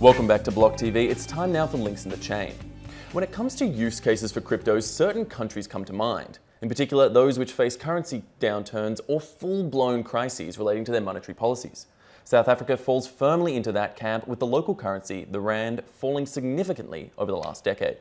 Welcome back to BLOCKTV. It's time now for links in the chain. When it comes to use cases for cryptos, certain countries come to mind. In particular, those which face currency downturns or full-blown crises relating to their monetary policies. South Africa falls firmly into that camp, with the local currency, the rand, falling significantly over the last decade.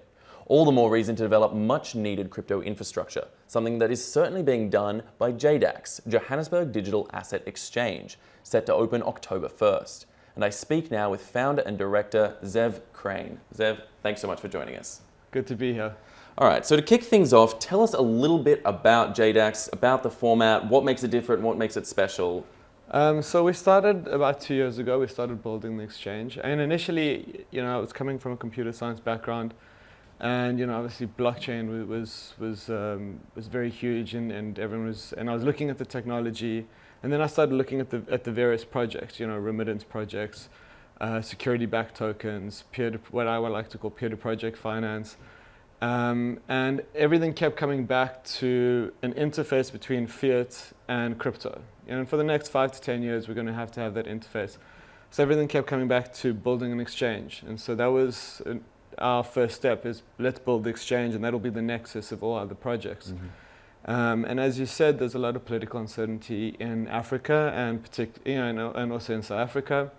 All the more reason to develop much-needed crypto infrastructure, something that is certainly being done by Jade Axe, Johannesburg Digital Asset Exchange, set to open October 1st. And I speak now with founder and director Zev Krein. Zev, thanks so much for joining us. Good to be here. All right, so to kick things off, tell us a little bit about JDAX, about the format, what makes it different, what makes it special. So we started about 2 years ago. We started building the exchange, and initially, I was coming from a computer science background, and obviously blockchain was very huge, and everyone was. And I was looking at the technology, and then I started looking at the various projects, remittance projects, security-backed tokens, what I would like to call peer-to-project finance. And everything kept coming back to an interface between fiat and crypto. And for the next 5 to 10 years, we're going to have that interface. So everything kept coming back to building an exchange. And so that was our first step, is let's build the exchange, and that'll be the nexus of all other projects. Mm-hmm. And as you said, there's a lot of political uncertainty in Africa, and and also in South Africa.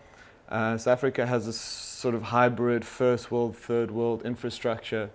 South Africa has this sort of hybrid first world, third world infrastructure.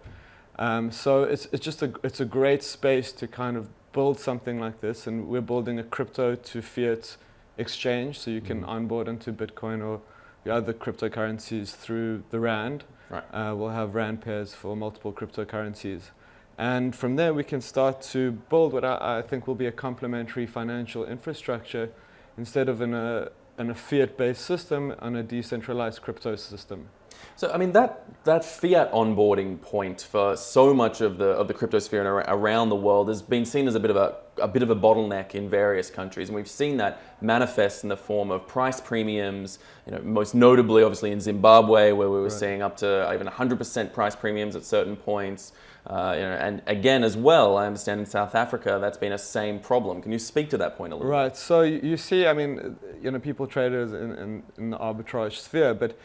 So it's a great space to kind of build something like this, and we're building a crypto to fiat exchange, so you can onboard into Bitcoin or the other cryptocurrencies through the rand. Right. We'll have rand pairs for multiple cryptocurrencies, and from there we can start to build what I think will be a complementary financial infrastructure, instead of in a fiat-based system, on a decentralized crypto system. So, I mean, that fiat onboarding point for so much of the cryptosphere and around the world has been seen as a bit of a bottleneck in various countries, and we've seen that manifest in the form of price premiums. Most notably, obviously, in Zimbabwe, where we were seeing up to even 100% price premiums at certain points. And again, as well, I understand in South Africa that's been a same problem. Can you speak to that point a little? Right. So you see, I mean, people trade it in the arbitrage sphere, but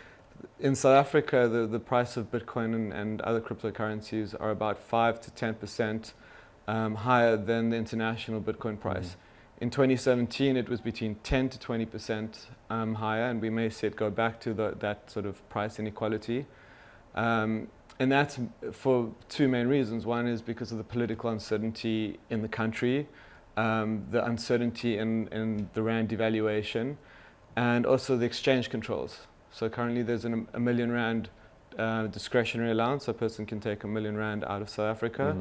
in South Africa, the price of Bitcoin and other cryptocurrencies are about 5 to 10% higher than the international Bitcoin price. Mm-hmm. In 2017, it was between 10 to 20% higher, and we may see it go back to that sort of price inequality. And that's for two main reasons. One is because of the political uncertainty in the country, the uncertainty in the rand devaluation, and also the exchange controls. So currently there's a $1 million rand discretionary allowance. A person can take $1 million rand out of South Africa,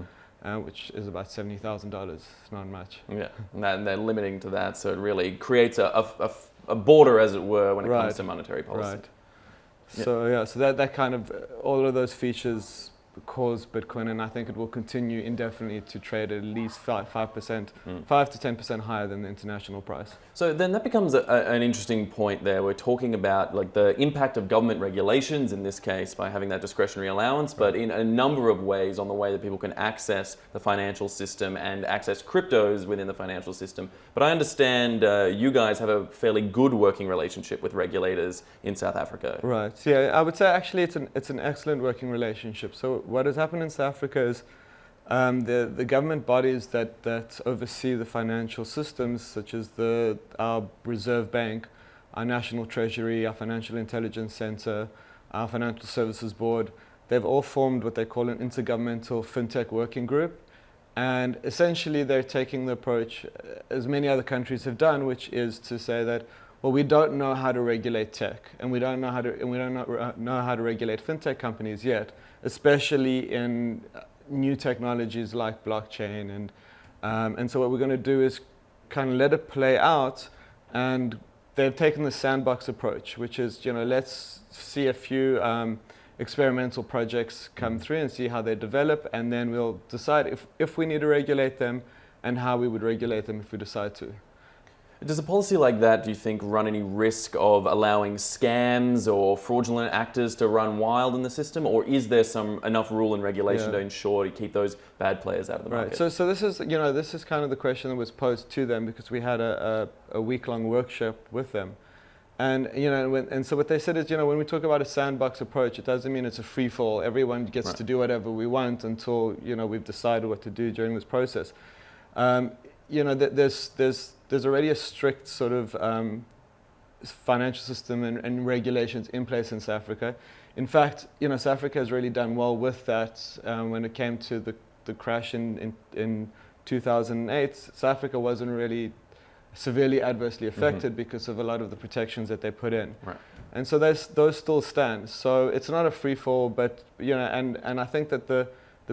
which is about $70,000. It's not much. Yeah, and they're limiting to that, so it really creates a border, as it were, when it comes to monetary policy. Right. Yeah. So that kind of, all of those features cause Bitcoin, and I think it will continue indefinitely to trade at least 5 to 10% higher than the international price. So then that becomes an interesting point there. We're talking about like the impact of government regulations in this case by having that discretionary allowance, but in a number of ways on the way that people can access the financial system and access cryptos within the financial system. But I understand you guys have a fairly good working relationship with regulators in South Africa. Right. Yeah, I would say actually it's an excellent working relationship. So what has happened in South Africa is the government bodies that oversee the financial systems, such as our Reserve Bank, our National Treasury, our Financial Intelligence Center, our Financial Services Board, they've all formed what they call an intergovernmental fintech working group. And essentially they're taking the approach, as many other countries have done, which is to say that, well, we don't know how to regulate tech, and we don't know how to regulate fintech companies yet, especially in new technologies like blockchain. And so what we're going to do is kind of let it play out, and they've taken the sandbox approach, which is, let's see a few experimental projects come through and see how they develop, and then we'll decide if we need to regulate them and how we would regulate them if we decide to. Does a policy like that, do you think, run any risk of allowing scams or fraudulent actors to run wild in the system, or is there enough rule and regulation to ensure to keep those bad players out of the market? Right. So this is kind of the question that was posed to them, because we had a week-long workshop with them, And and so what they said is, when we talk about a sandbox approach, it doesn't mean it's a free fall. Everyone gets to do whatever we want until we've decided what to do during this process. There's already a strict sort of financial system and regulations in place in South Africa. In fact, South Africa has really done well with that. When it came to the crash in 2008, South Africa wasn't really severely adversely affected because of a lot of the protections that they put in. Right. And so those still stand. So it's not a free fall, but and I think that the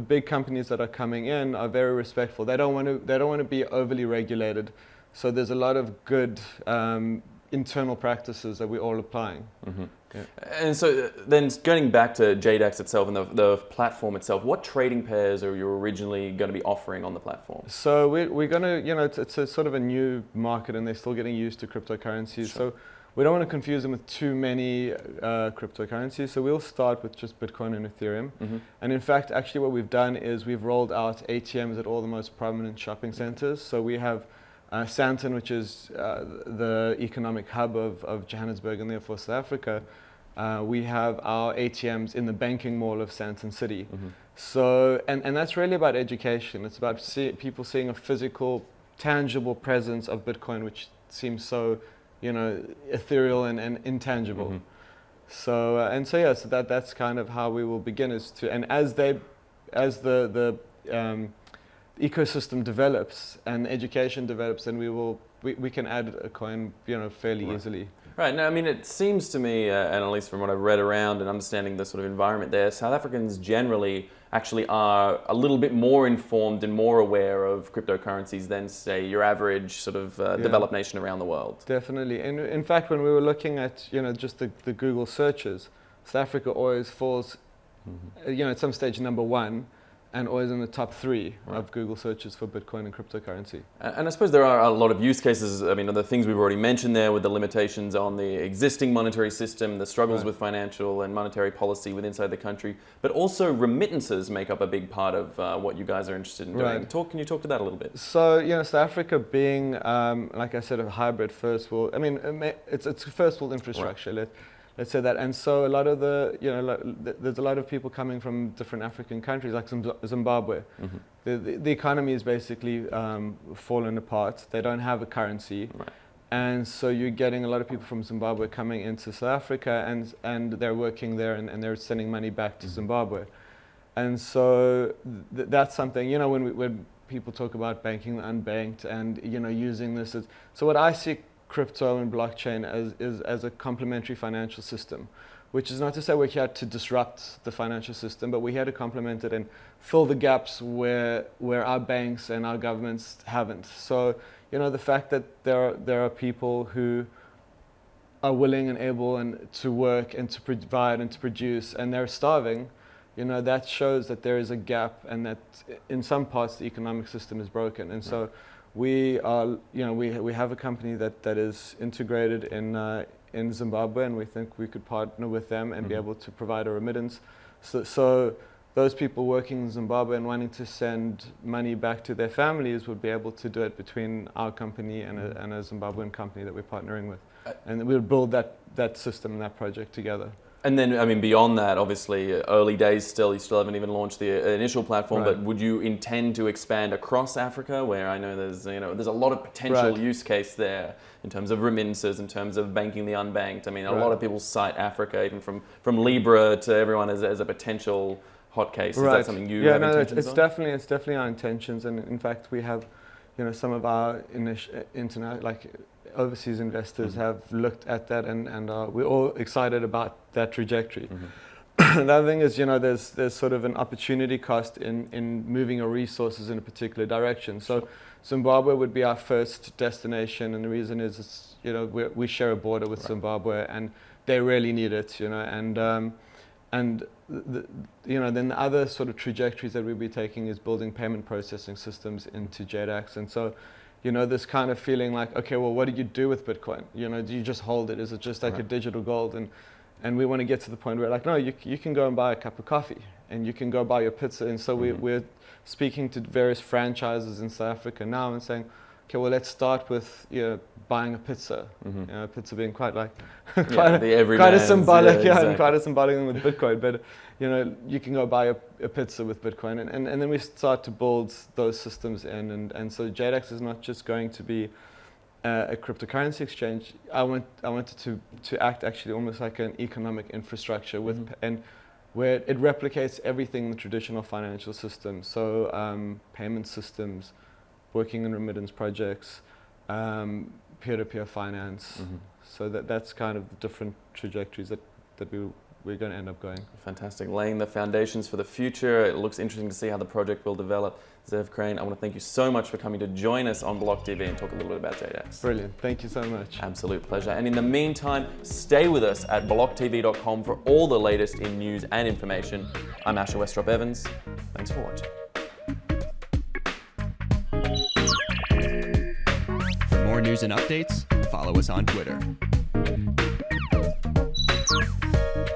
big companies that are coming in are very respectful. They don't want to be overly regulated. So there's a lot of good internal practices that we're all applying. Mm-hmm. Yeah. And so then going back to JDAX itself and the platform itself, what trading pairs are you originally going to be offering on the platform? So we're going to, it's a sort of a new market and they're still getting used to cryptocurrencies. Sure. So we don't want to confuse them with too many cryptocurrencies. So we'll start with just Bitcoin and Ethereum. Mm-hmm. And in fact, actually what we've done is we've rolled out ATMs at all the most prominent shopping centers. So we have Sandton, which is the economic hub of Johannesburg and therefore South Africa. We have our ATMs in the banking mall of Sandton City. Mm-hmm. So, and that's really about education. It's about people seeing a physical, tangible presence of Bitcoin, which seems so, ethereal and intangible. Mm-hmm. So that's kind of how we will begin as the ecosystem develops and education develops, then we can add a coin, fairly easily. Right. Now, I mean, it seems to me, and at least from what I've read around and understanding the sort of environment there, South Africans generally actually are a little bit more informed and more aware of cryptocurrencies than, say, your average sort of developed nation around the world. Definitely. And in fact, when we were looking at, just the Google searches, South Africa always falls, at some stage number one, and always in the top 3 of Google searches for Bitcoin and cryptocurrency. And I suppose there are a lot of use cases. I mean, the things we've already mentioned there with the limitations on the existing monetary system, the struggles with financial and monetary policy within inside the country, but also remittances make up a big part of what you guys are interested in doing. Can you talk to that a little bit? So, South Africa being, like I said, a hybrid first world, it's a first world infrastructure. Let's say that, and so a lot of there's a lot of people coming from different African countries, like Zimbabwe. Mm-hmm. The economy is basically fallen apart. They don't have a currency, and so you're getting a lot of people from Zimbabwe coming into South Africa, and they're working there, and they're sending money back to Zimbabwe, and so that's something. When people talk about banking the unbanked, and using this as, so what I see crypto and blockchain as a complementary financial system, which is not to say we're here to disrupt the financial system, but we're here to complement it and fill the gaps where our banks and our governments haven't. So, the fact that there are people who are willing and able and to work and to provide and to produce, and they're starving, that shows that there is a gap and that in some parts the economic system is broken. And so we are, we have a company that is integrated in Zimbabwe, and we think we could partner with them and be able to provide a remittance. So those people working in Zimbabwe and wanting to send money back to their families would be able to do it between our company and a Zimbabwean company that we're partnering with. And we'll build that system and that project together. And then, beyond that, obviously, early days still, you still haven't even launched the initial platform, but would you intend to expand across Africa, where I know there's a lot of potential use case there in terms of remittances, in terms of banking the unbanked? A lot of people cite Africa, even from Libra to everyone, as a potential hot case. Is that something you have intentions on? It's definitely our intentions, and in fact, we have, some of our overseas investors have looked at that, and we're all excited about that trajectory. The other thing is, there's sort of an opportunity cost in moving your resources in a particular direction. So Zimbabwe would be our first destination, and the reason is, we share a border with Zimbabwe, and they really need it, then the other sort of trajectories that we'll be taking is building payment processing systems into Jade Axe. And so, this kind of feeling like, okay, well, what do you do with Bitcoin? Do you just hold it? Is it just like a digital gold? And we want to get to the point where, like, no, you can go and buy a cup of coffee, and you can go buy your pizza. And so we're speaking to various franchises in South Africa now and saying, okay, well, let's start with buying a pizza. Mm-hmm. You know, pizza being quite like the quite a everyman's, symbolic, and exactly. quite a symbolic thing with Bitcoin. But you know, you can go buy a pizza with Bitcoin, and then we start to build those systems in, and so JDAX is not just going to be a cryptocurrency exchange. I wanted to act actually almost like an economic infrastructure with and where it replicates everything in the traditional financial system. So payment systems, working in remittance projects, peer-to-peer finance. So that's kind of the different trajectories that we're going to end up going. Fantastic. Laying the foundations for the future. It looks interesting to see how the project will develop. Zev, Krein, I want to thank you so much for coming to join us on BLOCKTV and talk a little bit about JDAX. Brilliant. Thank you so much. Absolute pleasure. And in the meantime, stay with us at blocktv.com for all the latest in news and information. I'm Asher Westrop Evans. Thanks for watching. For more news and updates, follow us on Twitter.